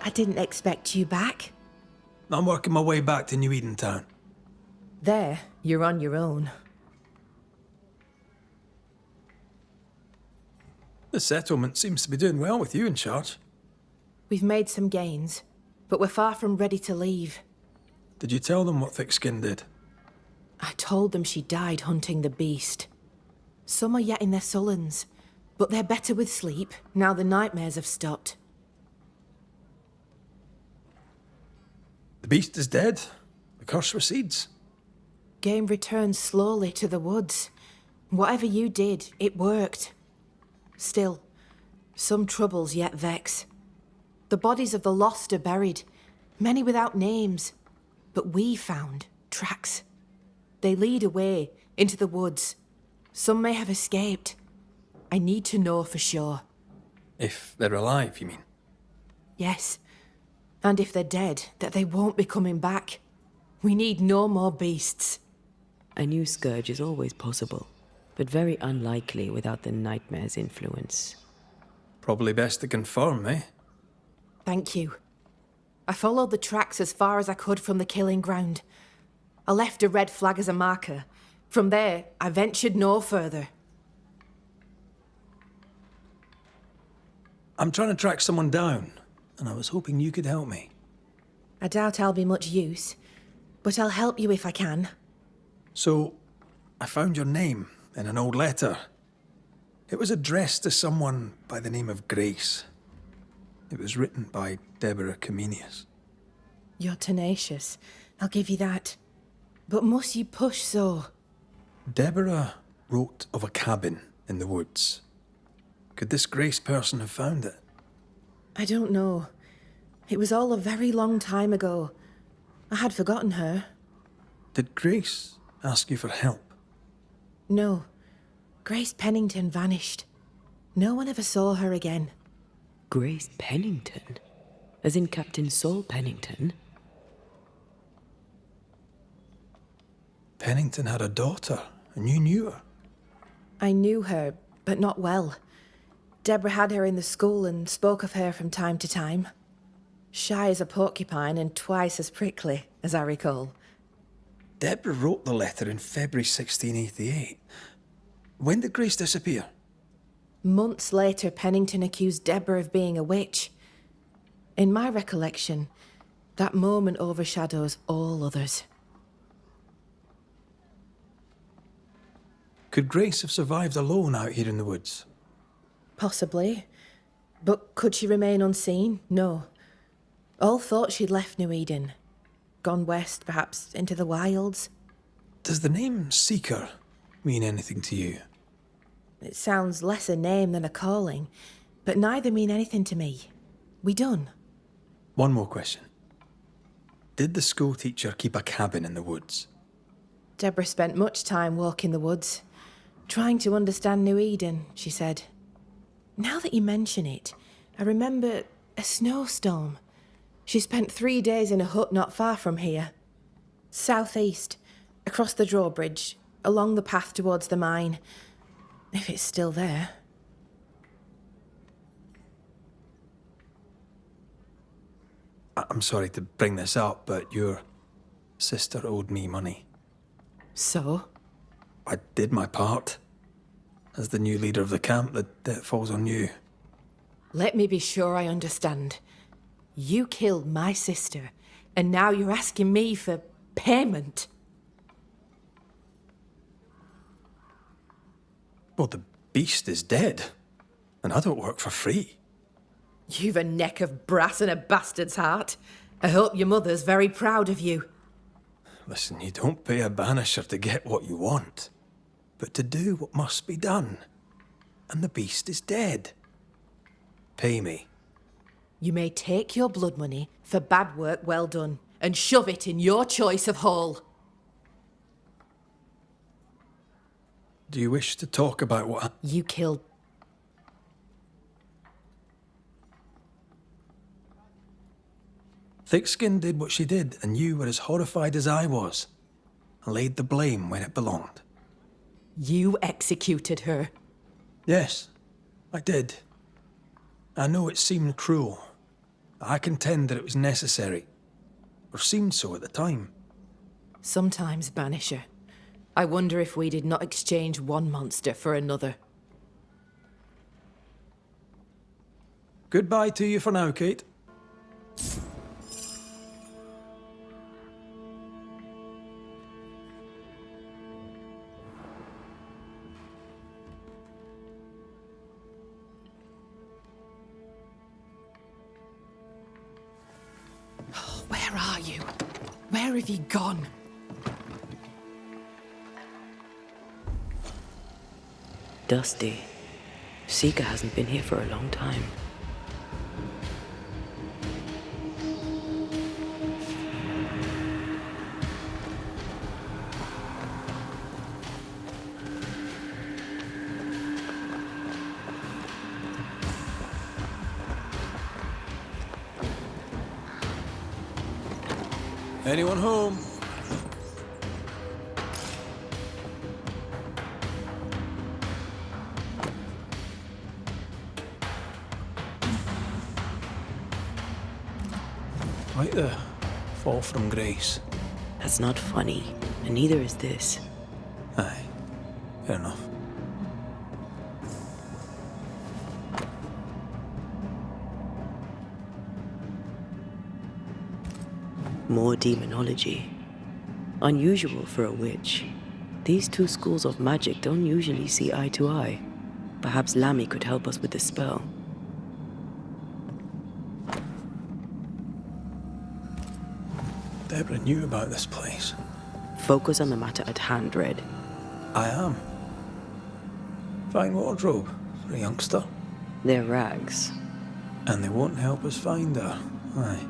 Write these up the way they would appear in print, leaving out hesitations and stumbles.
I didn't expect you back. I'm working my way back to New Eden Town. There, you're on your own. The settlement seems to be doing well with you in charge. We've made some gains, but we're far from ready to leave. Did you tell them what Thickskin did? I told them she died hunting the beast. Some are yet in their sullens, but they're better with sleep now the nightmares have stopped. The beast is dead. The curse recedes. Game returns slowly to the woods. Whatever you did, it worked. Still, some troubles yet vex. The bodies of the lost are buried, many without names, but we found tracks. They lead away into the woods. Some may have escaped. I need to know for sure. If they're alive, you mean? Yes. And if they're dead, that they won't be coming back. We need no more beasts. A new scourge is always possible, but very unlikely without the nightmare's influence. Probably best to confirm, eh? Thank you. I followed the tracks as far as I could from the killing ground. I left a red flag as a marker. From there, I ventured no further. I'm trying to track someone down, and I was hoping you could help me. I doubt I'll be much use, but I'll help you if I can. So, I found your name in an old letter. It was addressed to someone by the name of Grace. It was written by Deborah Comenius. You're tenacious, I'll give you that. But must you push so? Deborah wrote of a cabin in the woods. Could this Grace person have found it? I don't know. It was all a very long time ago. I had forgotten her. Did Grace ask you for help? No. Grace Pennington vanished. No one ever saw her again. Grace Pennington? As in Captain Saul Pennington? Pennington had a daughter, and you knew her. I knew her, but not well. Deborah had her in the school and spoke of her from time to time. Shy as a porcupine and twice as prickly, as I recall. Deborah wrote the letter in February 1688. When did Grace disappear? Months later, Pennington accused Deborah of being a witch. In my recollection, that moment overshadows all others. Could Grace have survived alone out here in the woods? Possibly. But could she remain unseen? No. All thought she'd left New Eden. Gone west, perhaps into the wilds. Does the name Seeker mean anything to you? It sounds less a name than a calling, but neither mean anything to me. We done. One more question. Did the school teacher keep a cabin in the woods? Deborah spent much time walking the woods, trying to understand New Eden, she said. Now that you mention it, I remember a snowstorm. She spent 3 days in a hut not far from here. Southeast, across the drawbridge, along the path towards the mine. If it's still there. I'm sorry to bring this up, but your sister owed me money. So? I did my part. As the new leader of the camp, the debt falls on you. Let me be sure I understand. You killed my sister, and now you're asking me for payment. Well, the beast is dead, and I don't work for free. You've a neck of brass and a bastard's heart. I hope your mother's very proud of you. Listen, you don't pay a banisher to get what you want, but to do what must be done. And the beast is dead. Pay me. You may take your blood money for bad work well done, and shove it in your choice of hole. Do you wish to talk about what You killed... Thickskin did what she did, and you were as horrified as I was, and laid the blame where it belonged. You executed her. Yes, I did. I know it seemed cruel. I contend that it was necessary, or seemed so at the time. Sometimes, Banisher, I wonder if we did not exchange one monster for another. Goodbye to you for now, Kate. Where are you? Where have you gone? Dusty. Seeker hasn't been here for a long time. Anyone home? Quite the fall from grace. That's not funny, and neither is this. Aye, fair enough. More demonology. Unusual for a witch. These two schools of magic don't usually see eye to eye. Perhaps Lammy could help us with the spell. Deborah knew about this place. Focus on the matter at hand, Red. I am. Fine wardrobe for a youngster. They're rags. And they won't help us find her. Aye.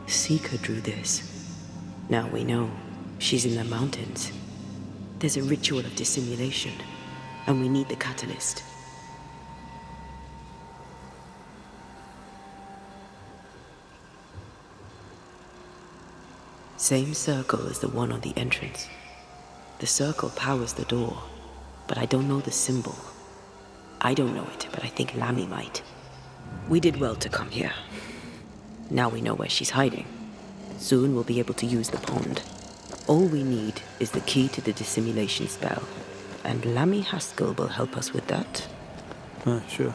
Seeker drew this. Now we know. She's in the mountains. There's a ritual of dissimulation, and we need the catalyst. Same circle as the one on the entrance. The circle powers the door, but I don't know the symbol. I don't know it, but I think Lammy might. We did well to come here. Now we know where she's hiding. Soon we'll be able to use the pond. All we need is the key to the dissimulation spell, and Lammy Haskell will help us with that. Sure.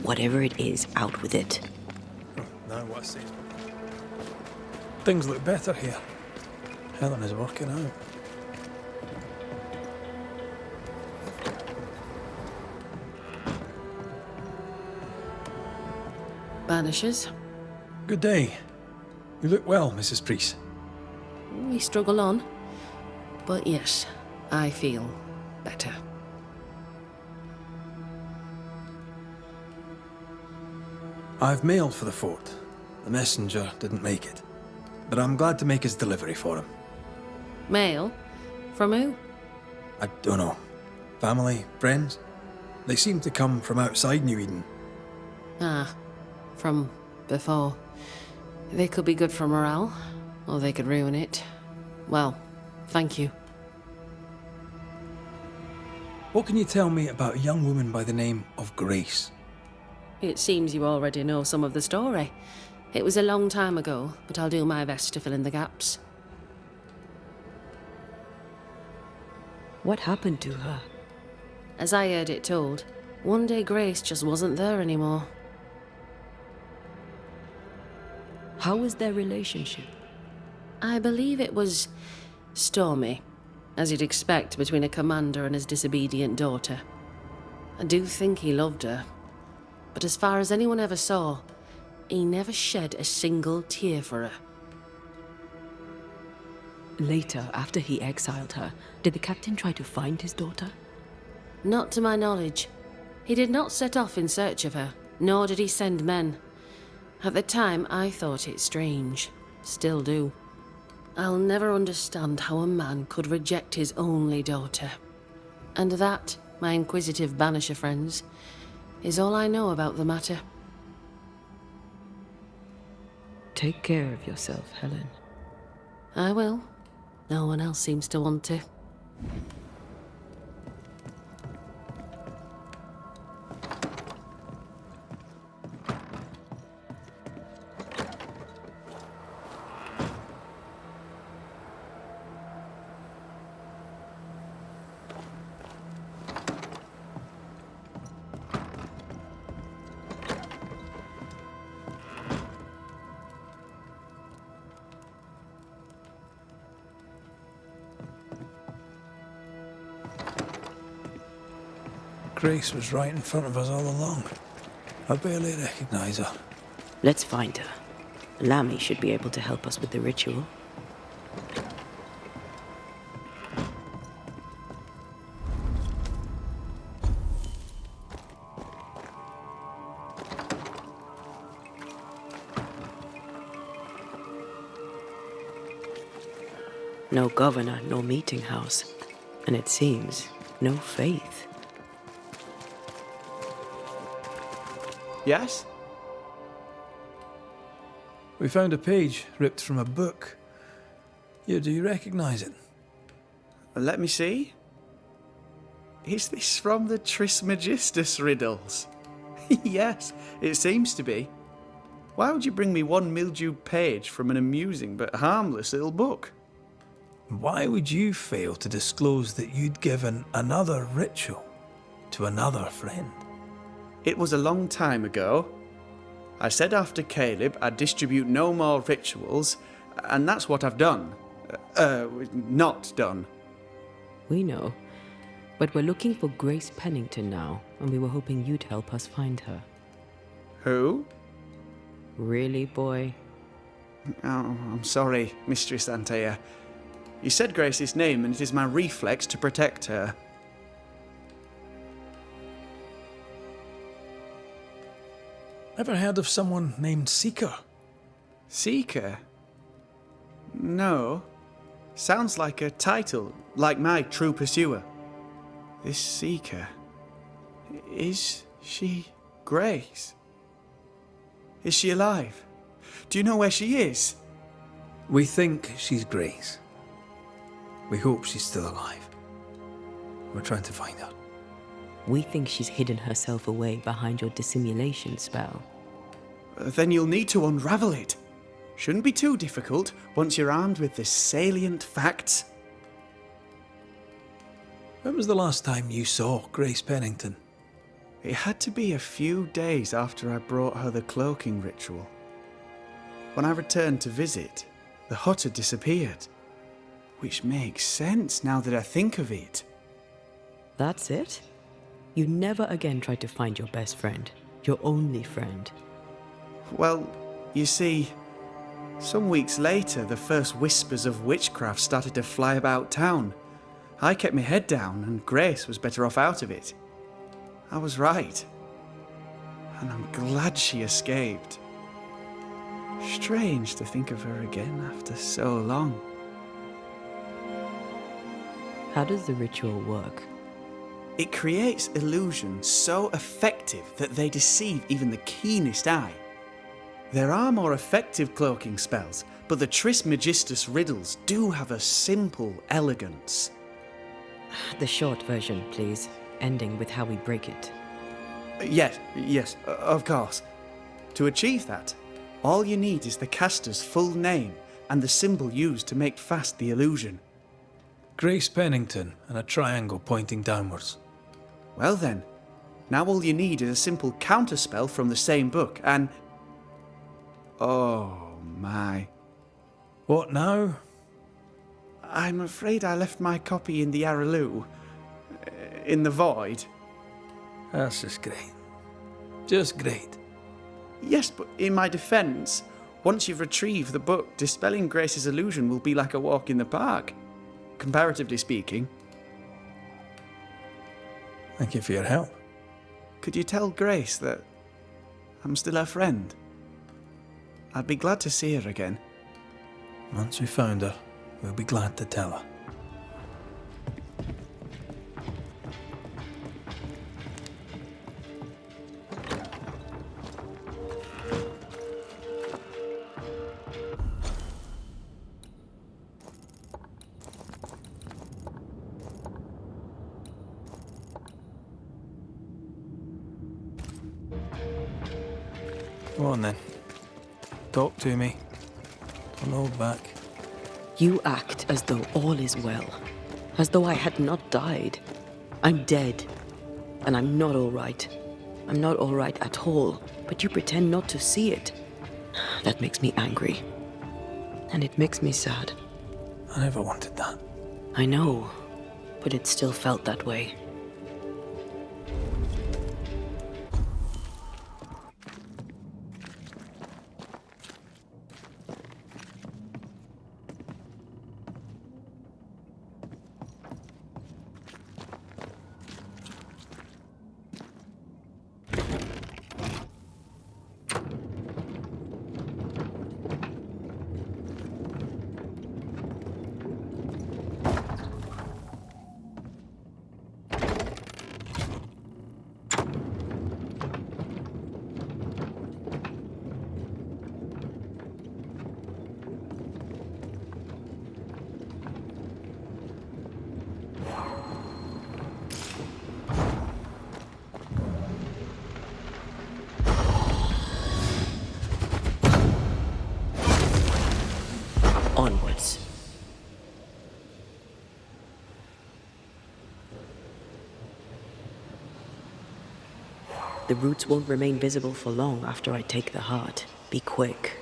Whatever it is, out with it. Now what I say? Things look better here. Helen is working out. Banishers. Good day. You look well, Mrs. Priest. We struggle on. But yes, I feel better. I've mailed for the fort. The messenger didn't make it. But I'm glad to make his delivery for him. Mail? From who? I don't know. Family? Friends? They seem to come from outside New Eden. Ah, from before. They could be good for morale, or they could ruin it. Well, thank you. What can you tell me about a young woman by the name of Grace? It seems you already know some of the story. It was a long time ago, but I'll do my best to fill in the gaps. What happened to her? As I heard it told, one day Grace just wasn't there anymore. How was their relationship? I believe it was stormy, as you'd expect between a commander and his disobedient daughter. I do think he loved her, but as far as anyone ever saw, he never shed a single tear for her. Later, after he exiled her, did the captain try to find his daughter? Not to my knowledge. He did not set off in search of her, nor did he send men. At the time, I thought it strange. Still do. I'll never understand how a man could reject his only daughter. And that, my inquisitive Banisher friends, is all I know about the matter. Take care of yourself, Helen. I will. No one else seems to want to. Grace was right in front of us all along. I barely recognize her. Let's find her. Lammy should be able to help us with the ritual. No governor, no meeting house. And it seems, no faith. Yes? We found a page ripped from a book. Yeah, do you recognize it? Let me see. Is this from the Trismegistus riddles? Yes, it seems to be. Why would you bring me one mildewed page from an amusing but harmless little book? Why would you fail to disclose that you'd given another ritual to another friend? It was a long time ago. I said after Caleb I'd distribute no more rituals, and that's what I've done. Not done. We know. But we're looking for Grace Pennington now, and we were hoping you'd help us find her. Who? Really, boy? Oh, I'm sorry, Mistress Antea. You said Grace's name, and it is my reflex to protect her. Ever heard of someone named Seeker? Seeker? No. Sounds like a title, like my True Pursuer. This Seeker... Is she Grace? Is she alive? Do you know where she is? We think she's Grace. We hope she's still alive. We're trying to find her. We think she's hidden herself away behind your dissimulation spell. Then you'll need to unravel it. Shouldn't be too difficult once you're armed with the salient facts. When was the last time you saw Grace Pennington? It had to be a few days after I brought her the cloaking ritual. When I returned to visit, the hut had disappeared. Which makes sense now that I think of it. That's it? You never again tried to find your best friend, your only friend. Well, you see, some weeks later, the first whispers of witchcraft started to fly about town. I kept my head down, and Grace was better off out of it. I was right. And I'm glad she escaped. Strange to think of her again after so long. How does the ritual work? It creates illusions so effective that they deceive even the keenest eye. There are more effective cloaking spells, but the Trismegistus riddles do have a simple elegance. The short version, please, ending with how we break it. Yes, of course. To achieve that, all you need is the caster's full name and the symbol used to make fast the illusion. Grace Pennington and a triangle pointing downwards. Well then, now all you need is a simple counterspell from the same book and... Oh my. What now? I'm afraid I left my copy in the Araloo. In the void. That's just great. Just great. Yes, but in my defence, once you've retrieved the book, dispelling Grace's illusion will be like a walk in the park. Comparatively speaking. Thank you for your help. Could you tell Grace that I'm still her friend? I'd be glad to see her again. Once we found her, we'll be glad to tell her. Go on then. Talk to me. Don't hold back. You act as though all is well, as though I had not died. I'm dead, and I'm not all right. I'm not all right at all, but you pretend not to see it. That makes me angry, and it makes me sad. I never wanted that. I know, but it still felt that way. Onwards. The roots won't remain visible for long after I take the heart. Be quick.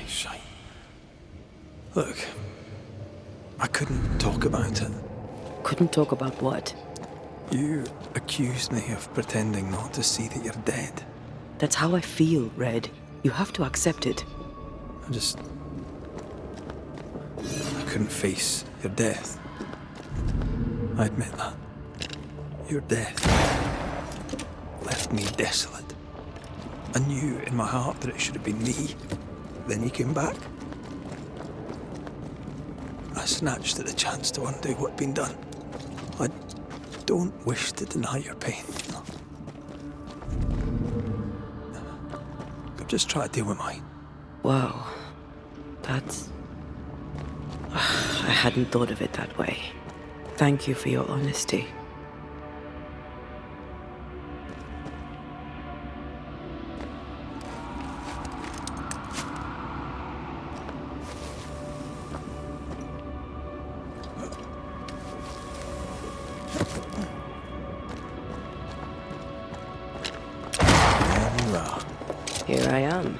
Shite. Look, I couldn't talk about it. Couldn't talk about what? You accused me of pretending not to see that you're dead. That's how I feel, Red. You have to accept it. I couldn't face your death. I admit that. Your death left me desolate. I knew in my heart that it should have been me. Then you came back. I snatched at the chance to undo what'd been done. I don't wish to deny your pain. I've just tried to deal with mine. Wow. That's... I hadn't thought of it that way. Thank you for your honesty. There you are. Here I am.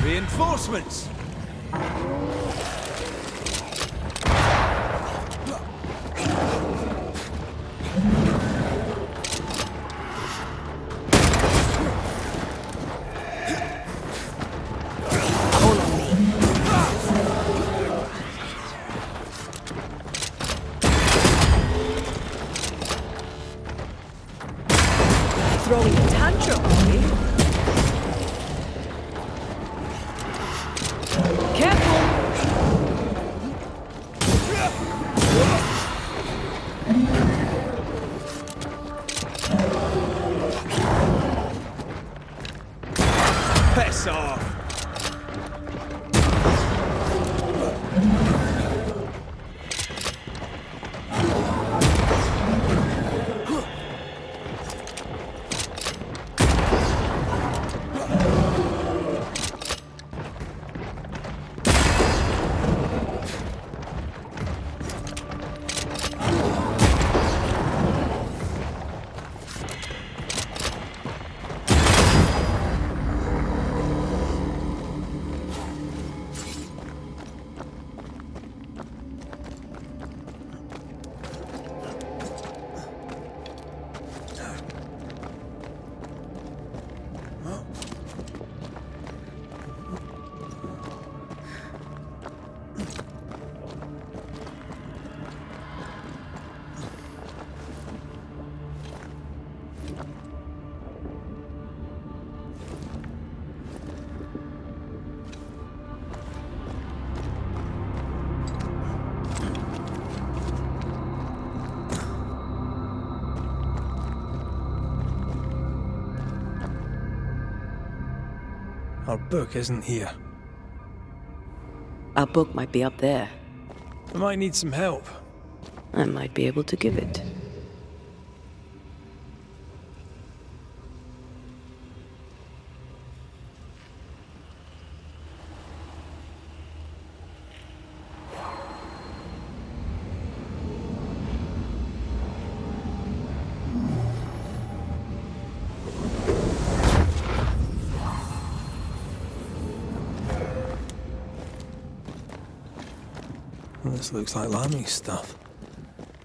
Reinforcements! Throwing a tantrum, are you? Careful! Piss off! Our book isn't here. Our book might be up there. I might need some help. I might be able to give it. Well, this looks like Lami's stuff.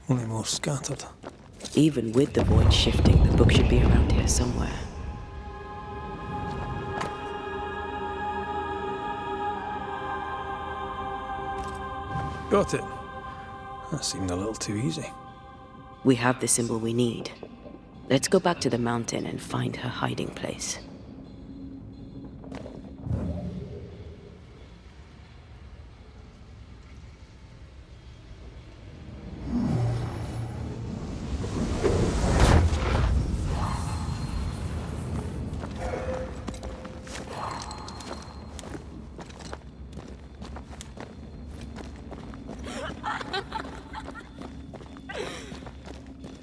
Only more scattered. Even with the void shifting, the book should be around here somewhere. Got it. That seemed a little too easy. We have the symbol we need. Let's go back to the mountain and find her hiding place.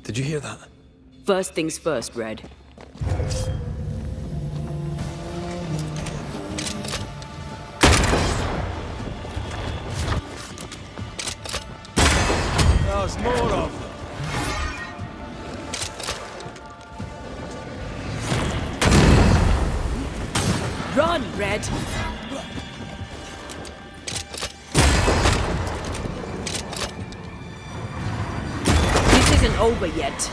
Did you hear that? First things first, Red. There's more of them. Run, Red! isn't over yet.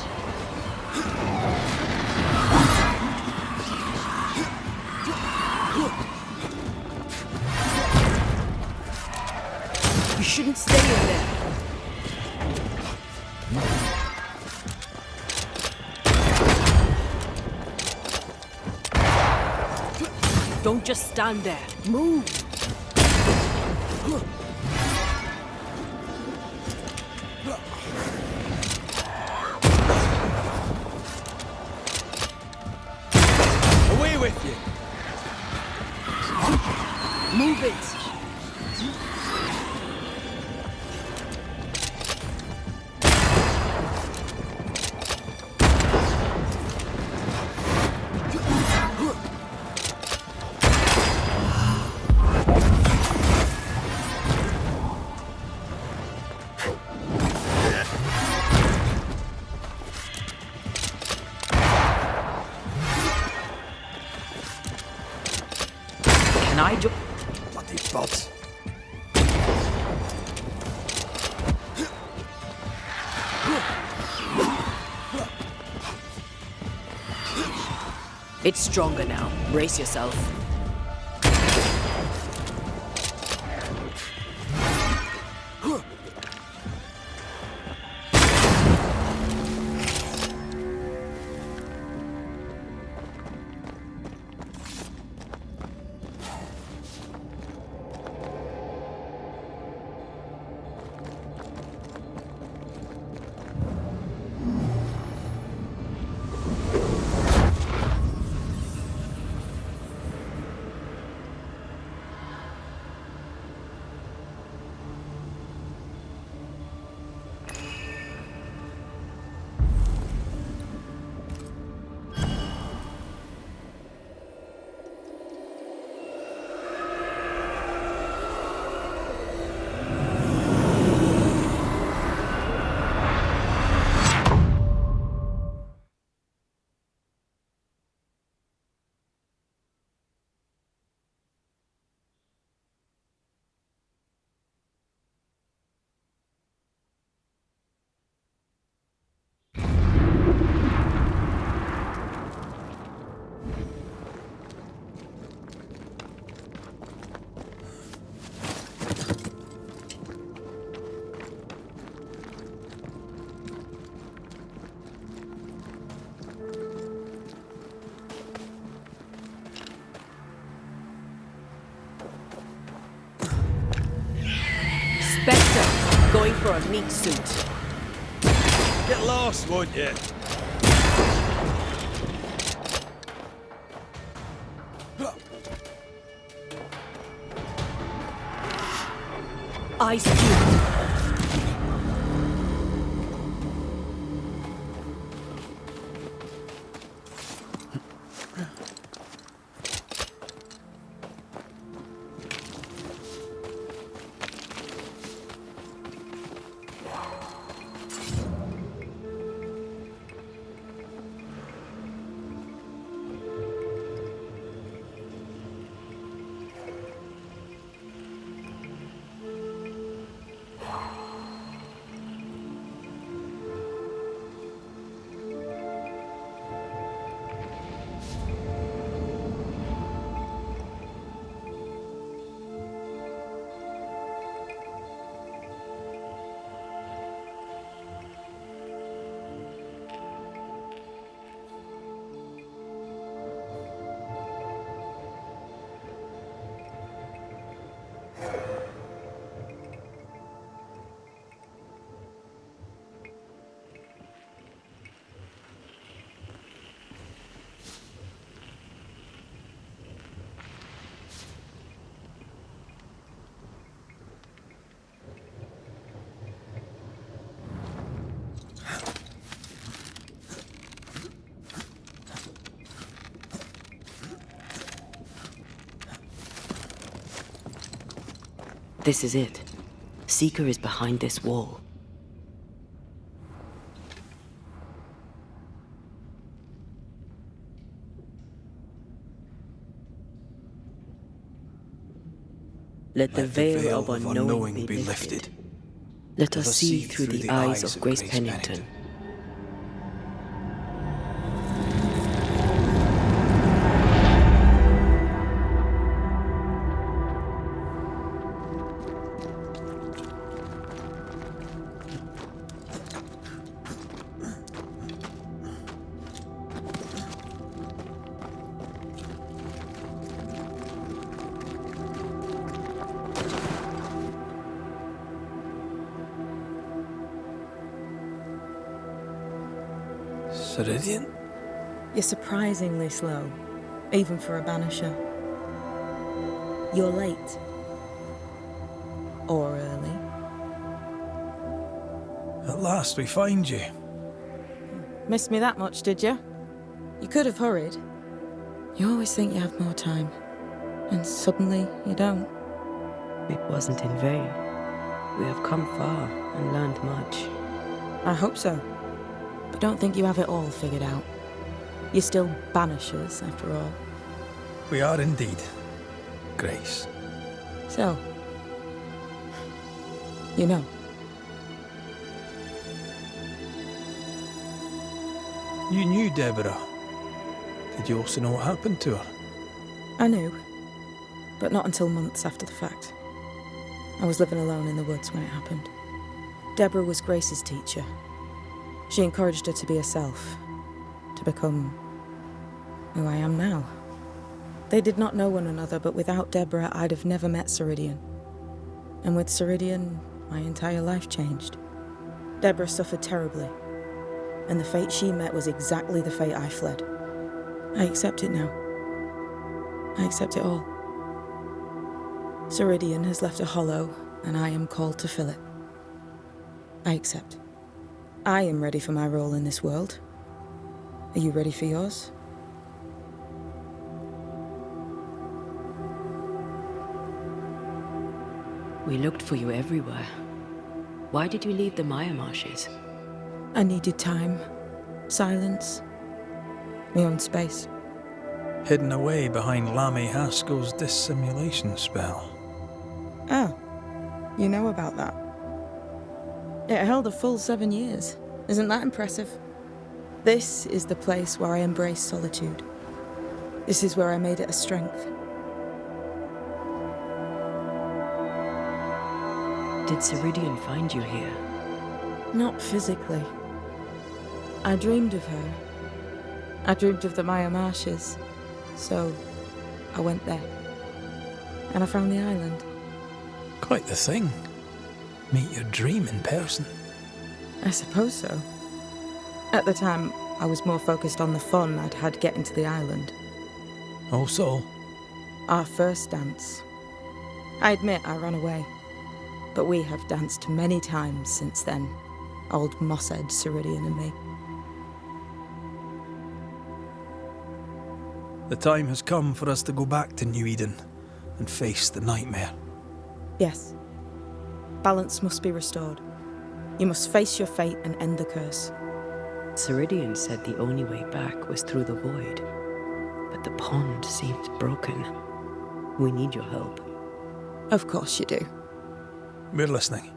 You shouldn't stay in there. Don't just stand there. Move. Away with you! Move it. Can I do? Bloody bots. It's stronger now. Brace yourself. Spectre, going for a meat suit. Get lost, won't you? Ice cube. This is it. Seeker is behind this wall. Let the veil of unknowing be lifted. Let us see through the eyes of Grace Pennington. Ceridian? You're surprisingly slow, even for a Banisher. You're late. Or early. At last we find you. Missed me that much, did you? You could have hurried. You always think you have more time, and suddenly you don't. It wasn't in vain. We have come far and learned much. I hope so. But don't think you have it all figured out. You're still Banishers, after all. We are indeed, Grace. So, you know. You knew Deborah. Did you also know what happened to her? I knew, but not until months after the fact. I was living alone in the woods when it happened. Deborah was Grace's teacher. She encouraged her to be herself, to become who I am now. They did not know one another, but without Deborah, I'd have never met Ceridian. And with Ceridian, my entire life changed. Deborah suffered terribly, and the fate she met was exactly the fate I fled. I accept it now. I accept it all. Ceridian has left a hollow, and I am called to fill it. I accept. I am ready for my role in this world. Are you ready for yours? We looked for you everywhere. Why did you leave the Maya marshes? I needed time, silence, my own space. Hidden away behind Lammy Haskell's dissimulation spell. Oh, you know about that. It held a full 7 years. Isn't that impressive? This is the place where I embrace solitude. This is where I made it a strength. Did Ceridian find you here? Not physically. I dreamed of her. I dreamed of the Maya marshes. So, I went there. And I found the island. Quite the thing. Meet your dream in person. I suppose so. At the time, I was more focused on the fun I'd had getting to the island. Also, Our first dance. I admit I ran away. But we have danced many times since then. Old Mosshead, Ceridian and me. the time has come for us to go back to New Eden and face the nightmare. Yes. Balance must be restored. You must face your fate and end the curse. Ceridian said the only way back was through the void. But the pond seems broken. We need your help. Of course you do. We're listening.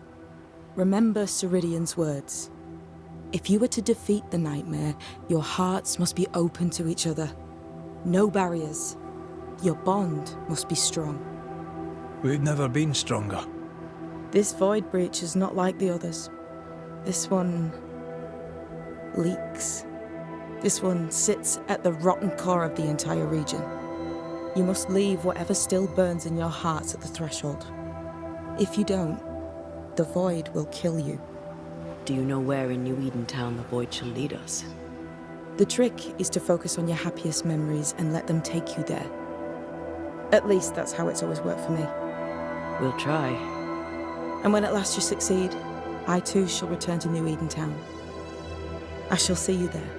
Remember Ceridian's words. If you were to defeat the nightmare, your hearts must be open to each other. No barriers. Your bond must be strong. We've never been stronger. This void breach is not like the others. This one leaks. This one sits at the rotten core of the entire region. You must leave whatever still burns in your hearts at the threshold. If you don't, the void will kill you. Do you know where in New Eden Town the void shall lead us? The trick is to focus on your happiest memories and let them take you there. At least that's how it's always worked for me. We'll try. And when at last you succeed, I too shall return to New Eden Town. I shall see you there.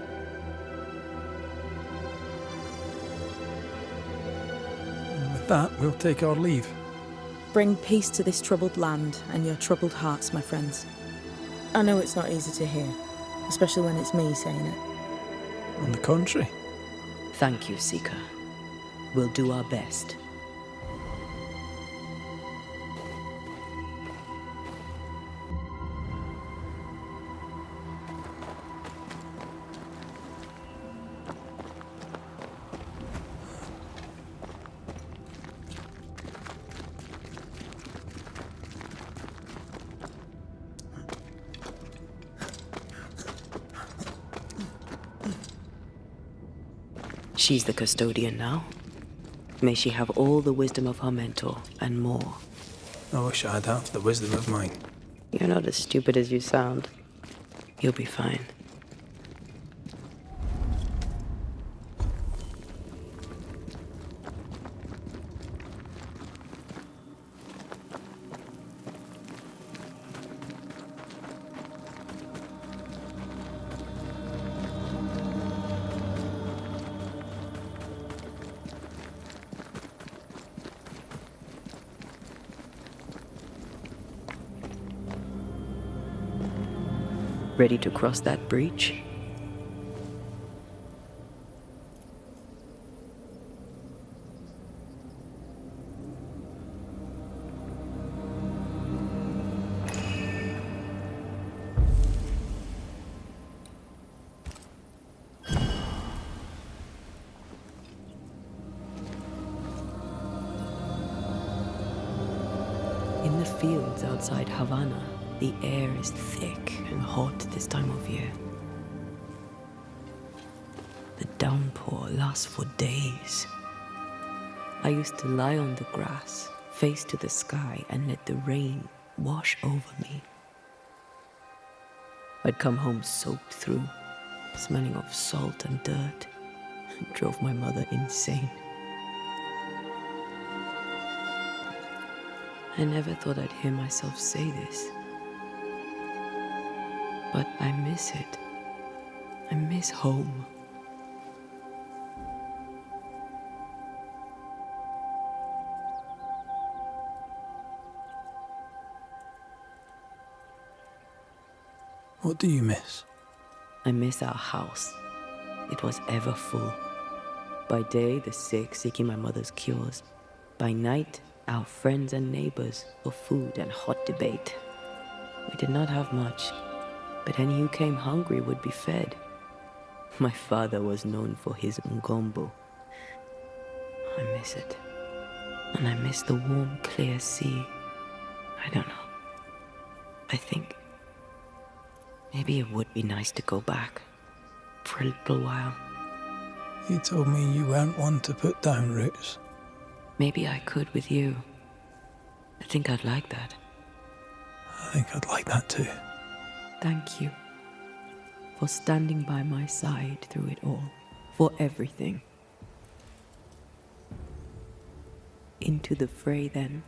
And with that, we'll take our leave. Bring peace to this troubled land and your troubled hearts, my friends. I know it's not easy to hear, especially when it's me saying it. On the contrary. Thank you, Seeker. We'll do our best. She's the custodian now. May she have all the wisdom of her mentor, and more. I wish I had half the wisdom of mine. You're not as stupid as you sound. You'll be fine. Ready to cross that breach? In the fields outside Havana, the air is thick and hot this time of year. The downpour lasts for days. I used to lie on the grass, face to the sky, and let the rain wash over me. I'd come home soaked through, smelling of salt and dirt. It drove my mother insane. I never thought I'd hear myself say this. But I miss it. I miss home. What do you miss? I miss our house. It was ever full. By day, the sick seeking my mother's cures. By night, our friends and neighbors for food and hot debate. We did not have much, but any who came hungry would be fed. My father was known for his ngombo. I miss it. And I miss the warm, clear sea. I don't know. I think maybe it would be nice to go back for a little while. You told me you weren't one to put down roots. Maybe I could with you. I think I'd like that. I think I'd like that too. Thank you for standing by my side through it all, for everything. Into the fray then.